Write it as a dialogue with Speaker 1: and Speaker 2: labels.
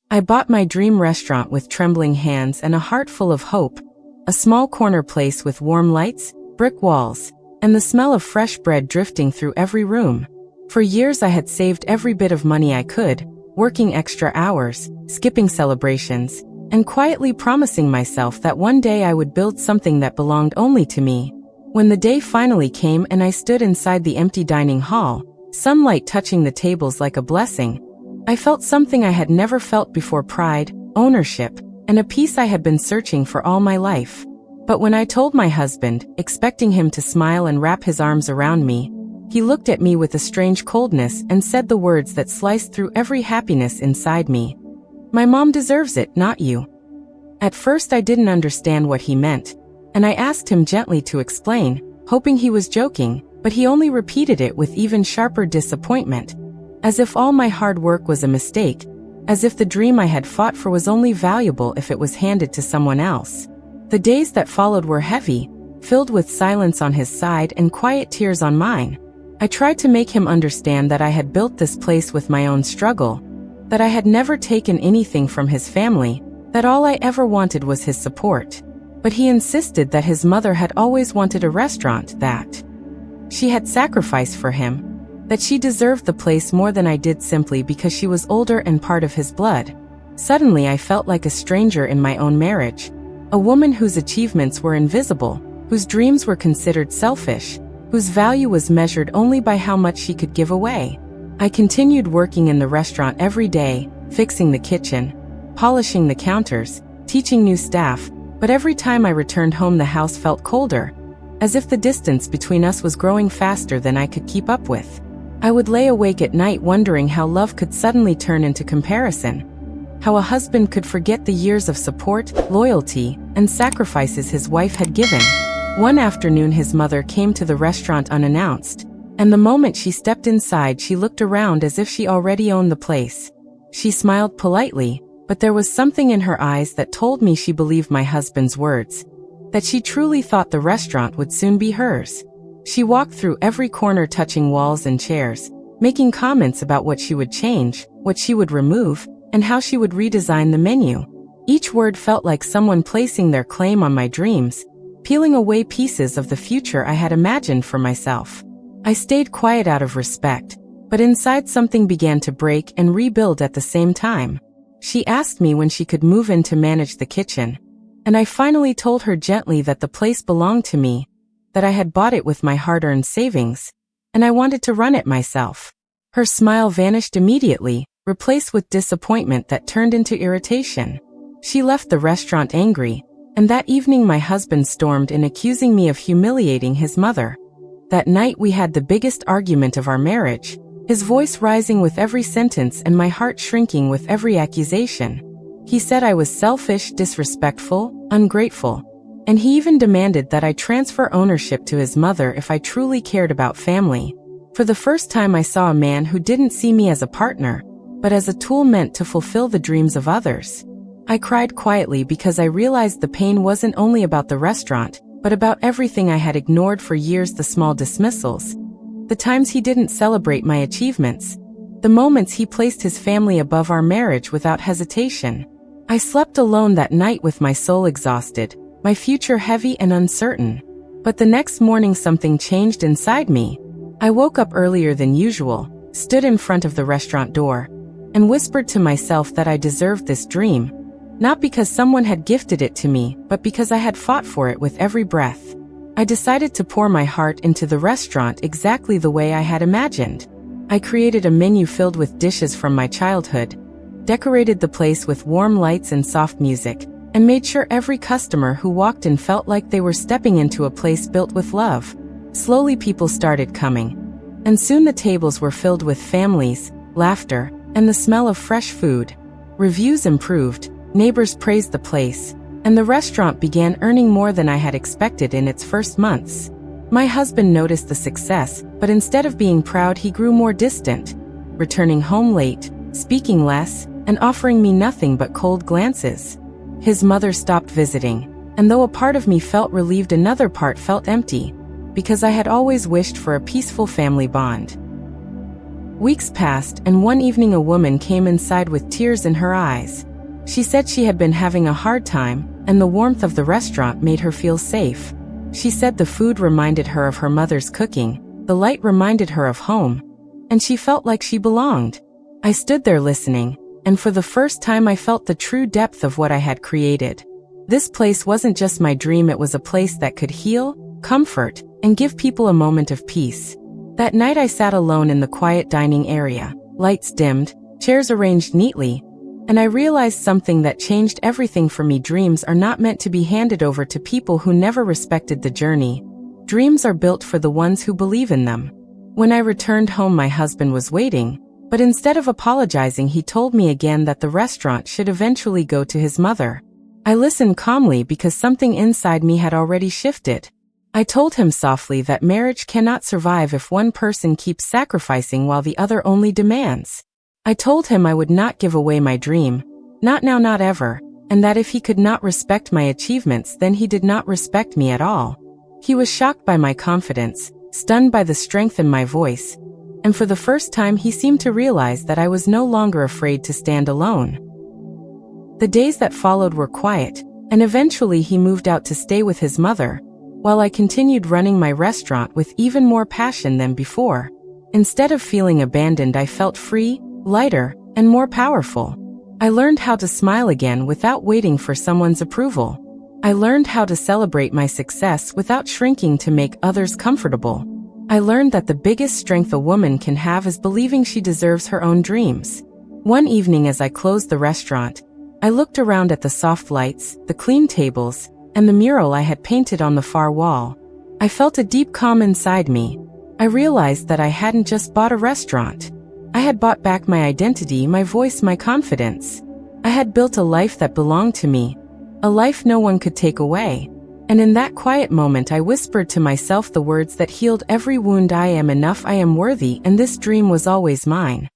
Speaker 1: I bought my dream restaurant with trembling hands and a heart full of hope, a small corner place with warm lights, brick walls, and the smell of fresh bread drifting through every room. For years I had saved every bit of money I could, working extra hours, skipping celebrations, and quietly promising myself that one day I would build something that belonged only to me. When the day finally came and I stood inside the empty dining hall, sunlight touching the tables like a blessing, I felt something I had never felt before: pride, ownership, and a peace I had been searching for all my life. But when I told my husband, expecting him to smile and wrap his arms around me, he looked at me with a strange coldness and said the words that sliced through every happiness inside me. "My mom deserves it, not you." At first I didn't understand what he meant, and I asked him gently to explain, hoping he was joking, but he only repeated it with even sharper disappointment, as if all my hard work was a mistake, as if the dream I had fought for was only valuable if it was handed to someone else. The days that followed were heavy, filled with silence on his side and quiet tears on mine. I tried to make him understand that I had built this place with my own struggle, that I had never taken anything from his family, that all I ever wanted was his support. But he insisted that his mother had always wanted a restaurant, that she had sacrificed for him, that she deserved the place more than I did simply because she was older and part of his blood. Suddenly I felt like a stranger in my own marriage, a woman whose achievements were invisible, whose dreams were considered selfish, whose value was measured only by how much she could give away. I continued working in the restaurant every day, fixing the kitchen, polishing the counters, teaching new staff, but every time I returned home the house felt colder, as if the distance between us was growing faster than I could keep up with. I would lay awake at night wondering how love could suddenly turn into comparison, how a husband could forget the years of support, loyalty, and sacrifices his wife had given. One afternoon his mother came to the restaurant unannounced, and the moment she stepped inside she looked around as if she already owned the place. She smiled politely, but there was something in her eyes that told me she believed my husband's words, that she truly thought the restaurant would soon be hers. She walked through every corner, touching walls and chairs, making comments about what she would change, what she would remove, and how she would redesign the menu. Each word felt like someone placing their claim on my dreams, peeling away pieces of the future I had imagined for myself. I stayed quiet out of respect, but inside something began to break and rebuild at the same time. She asked me when she could move in to manage the kitchen, and I finally told her gently that the place belonged to me, that I had bought it with my hard-earned savings, and I wanted to run it myself. Her smile vanished immediately, replaced with disappointment that turned into irritation. She left the restaurant angry, and that evening my husband stormed in, accusing me of humiliating his mother. That night we had the biggest argument of our marriage, his voice rising with every sentence and my heart shrinking with every accusation. He said I was selfish, disrespectful, ungrateful, and he even demanded that I transfer ownership to his mother if I truly cared about family. For the first time I saw a man who didn't see me as a partner, but as a tool meant to fulfill the dreams of others. I cried quietly because I realized the pain wasn't only about the restaurant, but about everything I had ignored for years: the small dismissals, the times he didn't celebrate my achievements, the moments he placed his family above our marriage without hesitation. I slept alone that night with my soul exhausted, my future heavy and uncertain. But the next morning something changed inside me. I woke up earlier than usual, stood in front of the restaurant door, and whispered to myself that I deserved this dream, not because someone had gifted it to me, but because I had fought for it with every breath. I decided to pour my heart into the restaurant exactly the way I had imagined. I created a menu filled with dishes from my childhood, decorated the place with warm lights and soft music, and made sure every customer who walked in felt like they were stepping into a place built with love. Slowly people started coming, and soon the tables were filled with families, laughter, and the smell of fresh food. Reviews improved, neighbors praised the place, and the restaurant began earning more than I had expected in its first months. My husband noticed the success, but instead of being proud he grew more distant, returning home late, speaking less, and offering me nothing but cold glances. His mother stopped visiting, and though a part of me felt relieved, another part felt empty, because I had always wished for a peaceful family bond. Weeks passed, and one evening a woman came inside with tears in her eyes. She said she had been having a hard time, and the warmth of the restaurant made her feel safe. She said the food reminded her of her mother's cooking, the light reminded her of home, and she felt like she belonged. I stood there listening, and for the first time I felt the true depth of what I had created. This place wasn't just my dream, it was a place that could heal, comfort, and give people a moment of peace. That night I sat alone in the quiet dining area, lights dimmed, chairs arranged neatly, and I realized something that changed everything for me. Dreams are not meant to be handed over to people who never respected the journey. Dreams are built for the ones who believe in them. When I returned home, my husband was waiting, but instead of apologizing, he told me again that the restaurant should eventually go to his mother. I listened calmly because something inside me had already shifted. I told him softly that marriage cannot survive if one person keeps sacrificing while the other only demands. I told him I would not give away my dream, not now, not ever, and that if he could not respect my achievements, then he did not respect me at all. He was shocked by my confidence, stunned by the strength in my voice, and for the first time he seemed to realize that I was no longer afraid to stand alone. The days that followed were quiet, and eventually he moved out to stay with his mother, while I continued running my restaurant with even more passion than before. Instead of feeling abandoned, I felt free, lighter, and more powerful. I learned how to smile again without waiting for someone's approval. I learned how to celebrate my success without shrinking to make others comfortable. I learned that the biggest strength a woman can have is believing she deserves her own dreams. One evening as I closed the restaurant, I looked around at the soft lights, the clean tables, and the mural I had painted on the far wall. I felt a deep calm inside me. I realized that I hadn't just bought a restaurant. I had bought back my identity, my voice, my confidence. I had built a life that belonged to me, a life no one could take away. And in that quiet moment I whispered to myself the words that healed every wound: I am enough, I am worthy, and this dream was always mine.